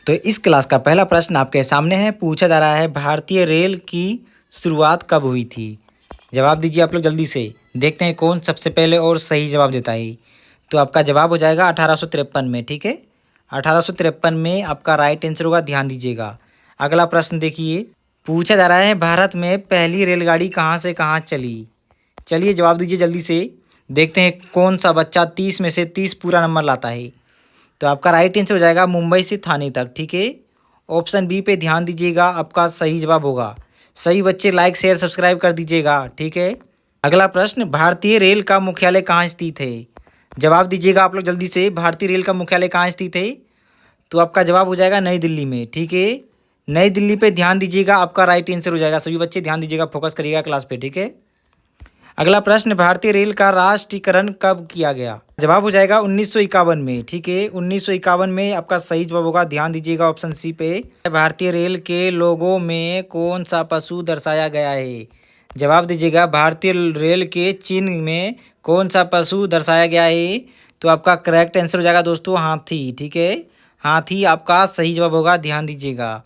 तो इस क्लास का पहला प्रश्न आपके सामने है। पूछा जा रहा है भारतीय रेल की शुरुआत कब हुई थी। जवाब दीजिए आप लोग जल्दी से। देखते हैं कौन सबसे पहले और सही जवाब देता है। तो आपका जवाब हो जाएगा 1853 में। ठीक है, 1853 में आपका राइट आंसर होगा, ध्यान दीजिएगा। अगला प्रश्न देखिए, पूछा जा रहा है भारत में पहली रेलगाड़ी कहाँ से कहाँ चली। चलिए जवाब दीजिए जल्दी से। देखते हैं कौन सा बच्चा 30 में से 30 पूरा नंबर लाता है। तो आपका राइट आंसर हो जाएगा मुंबई से थाने तक। ठीक है, ऑप्शन बी पे ध्यान दीजिएगा, आपका सही जवाब होगा। सही बच्चे लाइक शेयर सब्सक्राइब कर दीजिएगा। ठीक है, अगला प्रश्न, भारतीय रेल का मुख्यालय कहाँ स्थित है। जवाब दीजिएगा आप लोग जल्दी से। भारतीय रेल का मुख्यालय कहाँ स्थित है। तो आपका जवाब हो जाएगा नई दिल्ली में। ठीक है, नई दिल्ली पे ध्यान दीजिएगा, आपका राइट आंसर हो जाएगा। सभी बच्चे ध्यान दीजिएगा, फोकस करिएगा क्लास पे। ठीक है, अगला प्रश्न, भारतीय रेल का राष्ट्रीयकरण कब किया गया। जवाब हो जाएगा 1951 में। ठीक है, 1951 में आपका सही जवाब होगा, ध्यान दीजिएगा ऑप्शन सी पे। भारतीय रेल के लोगो में कौन सा पशु दर्शाया गया है। जवाब दीजिएगा, भारतीय रेल के चिन्ह में कौन सा पशु दर्शाया गया है। तो आपका करेक्ट आंसर हो जाएगा दोस्तों हाथी। ठीक है, हाथी आपका सही जवाब होगा, ध्यान दीजिएगा।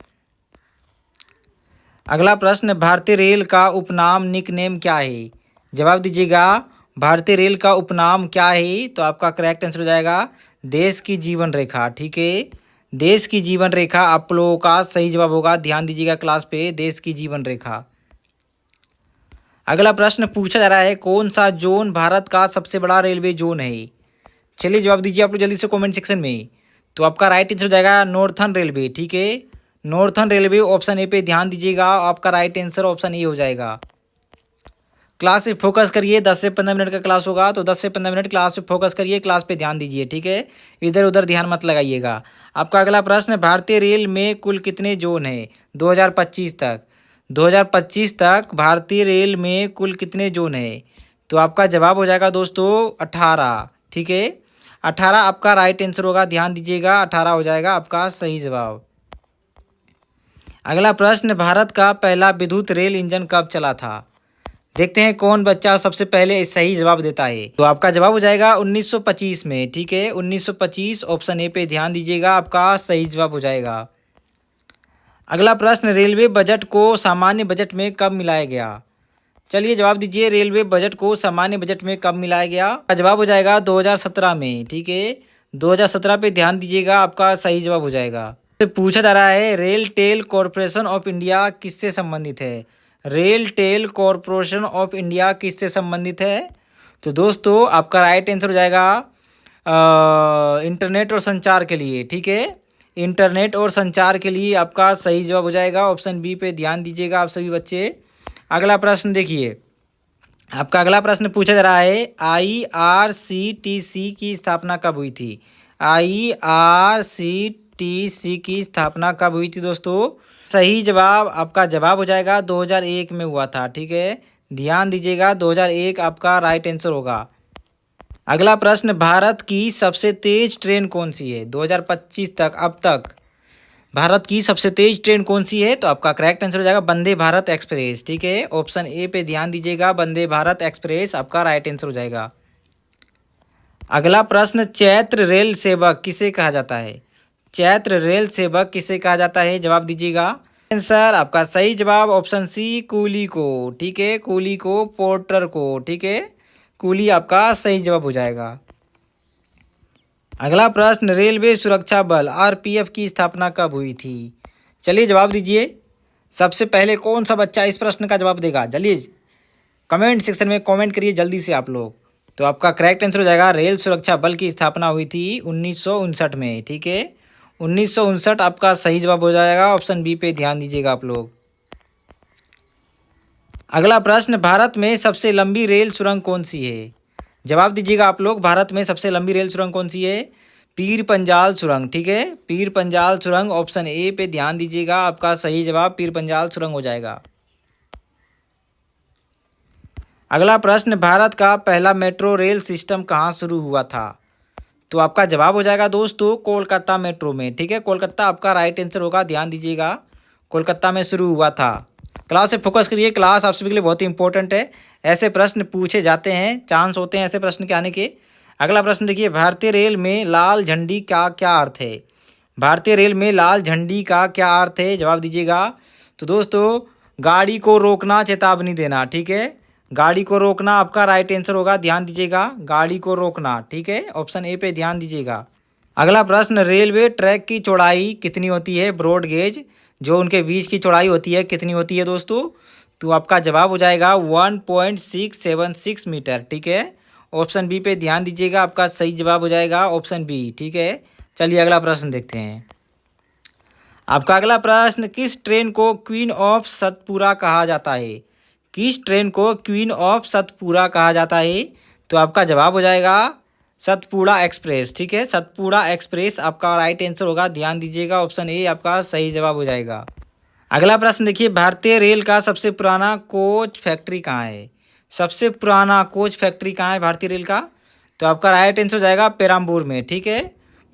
अगला प्रश्न, भारतीय रेल का उपनाम निकनेम क्या है। जवाब दीजिएगा, भारतीय रेल का उपनाम क्या है। तो आपका करेक्ट आंसर हो जाएगा देश की जीवन रेखा। ठीक है, देश की जीवन रेखा आप लोगों का सही जवाब होगा, ध्यान दीजिएगा क्लास पे, देश की जीवन रेखा। अगला प्रश्न पूछा जा रहा है कौन सा जोन भारत का सबसे बड़ा रेलवे जोन है। चलिए जवाब दीजिए आप लोग जल्दी से कमेंट सेक्शन में। तो आपका राइट आंसर हो जाएगा नॉर्थर्न रेलवे। ठीक है, नॉर्थर्न रेलवे ऑप्शन ए पे ध्यान दीजिएगा, आपका राइट आंसर ऑप्शन ए हो जाएगा। क्लास पे फोकस करिए, 10 से 15 मिनट का क्लास होगा, तो 10 से 15 मिनट क्लास पे फोकस करिए, क्लास पे ध्यान दीजिए। ठीक है, इधर उधर ध्यान मत लगाइएगा। आपका अगला प्रश्न, भारतीय रेल में कुल कितने जोन हैं 2025 तक। 2025 तक भारतीय रेल में कुल कितने जोन हैं। तो आपका जवाब हो जाएगा दोस्तों 18। ठीक है, 18 आपका राइट आंसर होगा, ध्यान दीजिएगा, 18 हो जाएगा आपका सही जवाब। अगला प्रश्न, भारत का पहला विद्युत रेल इंजन कब चला था। देखते हैं कौन बच्चा सबसे पहले सही जवाब देता है। तो आपका जवाब हो जाएगा 1925 में। ठीक है, 1925 ऑप्शन ए पे ध्यान दीजिएगा, आपका सही जवाब हो जाएगा। अगला प्रश्न, रेलवे बजट को सामान्य बजट में कब मिलाया गया। चलिए जवाब दीजिए, रेलवे बजट को सामान्य बजट में कब मिलाया गया। आपका जवाब हो जाएगा 2017 में। ठीक है, 2017 पे ध्यान दीजिएगा, आपका सही जवाब हो जाएगा। तो पूछा जा रहा है RailTel Corporation of India किससे संबंधित है। RailTel Corporation of India किससे संबंधित है। तो दोस्तों आपका राइट आंसर हो जाएगा इंटरनेट और संचार के लिए। ठीक है, इंटरनेट और संचार के लिए आपका सही जवाब हो जाएगा, ऑप्शन बी पे ध्यान दीजिएगा आप सभी बच्चे। अगला प्रश्न देखिए, आपका अगला प्रश्न पूछा जा रहा है IRCTC की स्थापना कब हुई थी। IRCTC की स्थापना कब हुई थी दोस्तों। सही जवाब आपका जवाब हो जाएगा 2001 में हुआ था। ठीक है, ध्यान दीजिएगा, 2001 आपका राइट आंसर होगा। अगला प्रश्न, भारत की सबसे तेज ट्रेन कौन सी है 2025 तक अब तक। भारत की सबसे तेज ट्रेन कौन सी है। तो आपका करेक्ट आंसर हो जाएगा वंदे भारत एक्सप्रेस। ठीक है, ऑप्शन ए पे ध्यान दीजिएगा, वंदे भारत एक्सप्रेस आपका राइट आंसर हो जाएगा। अगला प्रश्न, चैत्र रेल सेवक किसे कहा जाता है। चैत्र रेल सेवक किसे कहा जाता है, जवाब दीजिएगा। आंसर आपका सही जवाब ऑप्शन सी कूली को। ठीक है, कूली को, पोर्टर को। ठीक है, कूली आपका सही जवाब हो जाएगा। अगला प्रश्न, रेलवे सुरक्षा बल RPF की स्थापना कब हुई थी। चलिए जवाब दीजिए, सबसे पहले कौन सा बच्चा इस प्रश्न का जवाब देगा। चलिए कमेंट सेक्शन में कमेंट करिए जल्दी से आप लोग। तो आपका करेक्ट आंसर हो जाएगा रेल सुरक्षा बल की स्थापना हुई थी 1959 में। ठीक है, 1959 आपका सही जवाब हो जाएगा, ऑप्शन बी पे ध्यान दीजिएगा आप लोग। अगला प्रश्न, भारत में सबसे लंबी रेल सुरंग कौन सी है। जवाब दीजिएगा आप लोग, भारत में सबसे लंबी रेल सुरंग कौन सी है। पीर पंजाल सुरंग। ठीक है, पीर पंजाल सुरंग ऑप्शन ए पे ध्यान दीजिएगा, आपका सही जवाब पीर पंजाल सुरंग हो जाएगा। अगला प्रश्न, भारत का पहला मेट्रो रेल सिस्टम कहाँ शुरू हुआ था। तो आपका जवाब हो जाएगा दोस्तों कोलकाता मेट्रो में। ठीक है, कोलकाता आपका राइट आंसर होगा, ध्यान दीजिएगा, कोलकाता में शुरू हुआ था। क्लास से फोकस करिए, क्लास आप सभी के लिए बहुत ही इंपॉर्टेंट है। ऐसे प्रश्न पूछे जाते हैं, चांस होते हैं ऐसे प्रश्न के आने के। अगला प्रश्न देखिए, भारतीय रेल में लाल झंडी का क्या अर्थ है। भारतीय रेल में लाल झंडी का क्या अर्थ है? जवाब दीजिएगा। तो दोस्तों गाड़ी को रोकना, चेतावनी देना, ठीक है। गाड़ी को रोकना आपका राइट आंसर होगा, ध्यान दीजिएगा। गाड़ी को रोकना, ठीक है, ऑप्शन ए पे ध्यान दीजिएगा। अगला प्रश्न, रेलवे ट्रैक की चौड़ाई कितनी होती है? ब्रॉड गेज जो उनके बीच की चौड़ाई होती है कितनी होती है दोस्तों? तो आपका जवाब हो जाएगा 1.676 मीटर, ठीक है। ऑप्शन बी पे ध्यान दीजिएगा, आपका सही जवाब हो जाएगा ऑप्शन बी, ठीक है। चलिए अगला प्रश्न देखते हैं। आपका अगला प्रश्न, किस ट्रेन को क्वीन ऑफ सतपुरा कहा जाता है? किस ट्रेन को क्वीन ऑफ सतपुरा कहा जाता है? तो आपका जवाब हो जाएगा सतपुड़ा एक्सप्रेस, ठीक है। सतपुड़ा एक्सप्रेस आपका राइट आंसर होगा, ध्यान दीजिएगा, ऑप्शन ए आपका सही जवाब हो जाएगा। अगला प्रश्न देखिए, भारतीय रेल का सबसे पुराना कोच फैक्ट्री कहाँ है? सबसे पुराना कोच फैक्ट्री कहाँ है भारतीय रेल का? तो आपका राइट आंसर हो जाएगा पेराम्बूर में, ठीक है।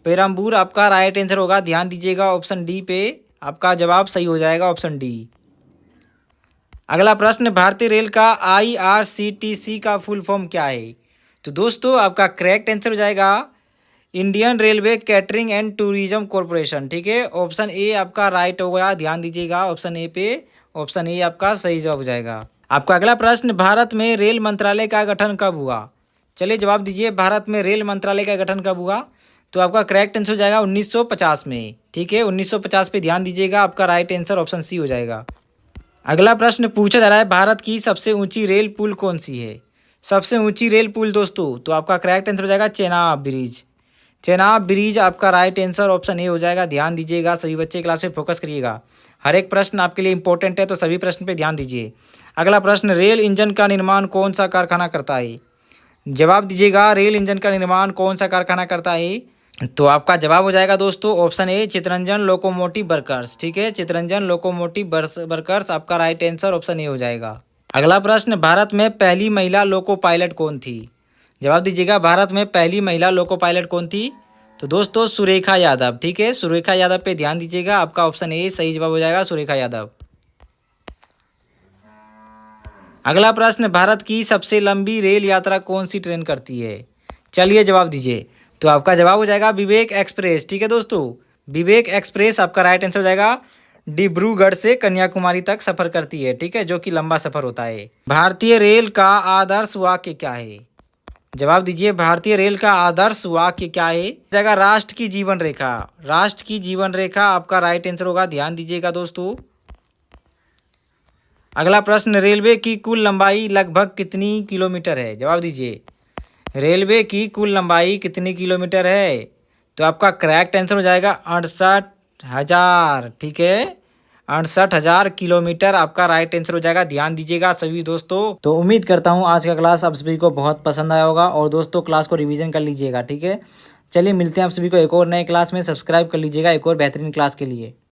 पेराम्बूर आपका राइट आंसर होगा, ध्यान दीजिएगा, ऑप्शन डी पे आपका जवाब सही हो जाएगा, ऑप्शन डी। अगला प्रश्न, भारतीय रेल का IRCTC का फुल फॉर्म क्या है? तो दोस्तों आपका करेक्ट आंसर हो जाएगा Indian railway catering and tourism corporation, ठीक है। ऑप्शन ए आपका राइट हो गया, ध्यान दीजिएगा, ऑप्शन ए पे ऑप्शन ए आपका सही जवाब हो जाएगा। आपका अगला प्रश्न, भारत में रेल मंत्रालय का गठन कब हुआ? चलिए जवाब दीजिए, भारत में रेल मंत्रालय का गठन कब हुआ? तो आपका करेक्ट आंसर हो जाएगा 1950 में, ठीक है। 1950 पे ध्यान दीजिएगा, आपका राइट आंसर ऑप्शन सी हो जाएगा। अगला प्रश्न पूछा जा रहा है, भारत की सबसे ऊंची रेल पुल कौन सी है? सबसे ऊंची रेल पुल दोस्तों, तो आपका करेक्ट आंसर हो जाएगा चेनाब ब्रिज। चेनाब ब्रिज आपका राइट आंसर ऑप्शन ए हो जाएगा, ध्यान दीजिएगा। सभी बच्चे क्लास में फोकस करिएगा, हर एक प्रश्न आपके लिए इंपॉर्टेंट है, तो सभी प्रश्न पे ध्यान दीजिए। अगला प्रश्न, रेल इंजन का निर्माण कौन सा कारखाना करता है? जवाब दीजिएगा, रेल इंजन का निर्माण कौन सा कारखाना करता है? तो आपका जवाब हो जाएगा दोस्तों option A Chittaranjan locomotive workers, ठीक है। चितरंजन लोकोमोटिव वर्कर्स आपका राइट आंसर ऑप्शन ए हो जाएगा। अगला प्रश्न, भारत में पहली महिला लोको पायलट कौन थी? जवाब दीजिएगा, भारत में पहली महिला लोको पायलट कौन थी? तो दोस्तों सुरेखा यादव, ठीक है। सुरेखा यादव पे ध्यान दीजिएगा, आपका ऑप्शन ए सही जवाब हो जाएगा, सुरेखा यादव। अगला प्रश्न, भारत की सबसे लंबी रेल यात्रा कौन सी ट्रेन करती है? चलिए जवाब दीजिए। तो आपका जवाब हो जाएगा विवेक एक्सप्रेस, ठीक है दोस्तों। विवेक एक्सप्रेस आपका राइट आंसर हो जाएगा, डिब्रूगढ़ से कन्याकुमारी तक सफर करती है, ठीक है, जो कि लंबा सफर होता है। भारतीय रेल का आदर्श वाक्य क्या है? जवाब दीजिए, भारतीय रेल का आदर्श वाक्य क्या है? जाएगा राष्ट्र की जीवन रेखा। राष्ट्र की जीवन रेखा आपका राइट आंसर होगा, ध्यान दीजिएगा दोस्तों। अगला प्रश्न, रेलवे की कुल लंबाई लगभग कितनी किलोमीटर है? जवाब दीजिए, रेलवे की कुल लंबाई कितनी किलोमीटर है? तो आपका करेक्ट आंसर हो जाएगा 68,000, ठीक है। 68,000 किलोमीटर आपका राइट आंसर हो जाएगा, ध्यान दीजिएगा सभी दोस्तों। तो उम्मीद करता हूँ आज का क्लास आप सभी को बहुत पसंद आया होगा, और दोस्तों क्लास को रिवीजन कर लीजिएगा, ठीक है। चलिए मिलते हैं आप सभी को एक और नए क्लास में, सब्सक्राइब कर लीजिएगा एक और बेहतरीन क्लास के लिए।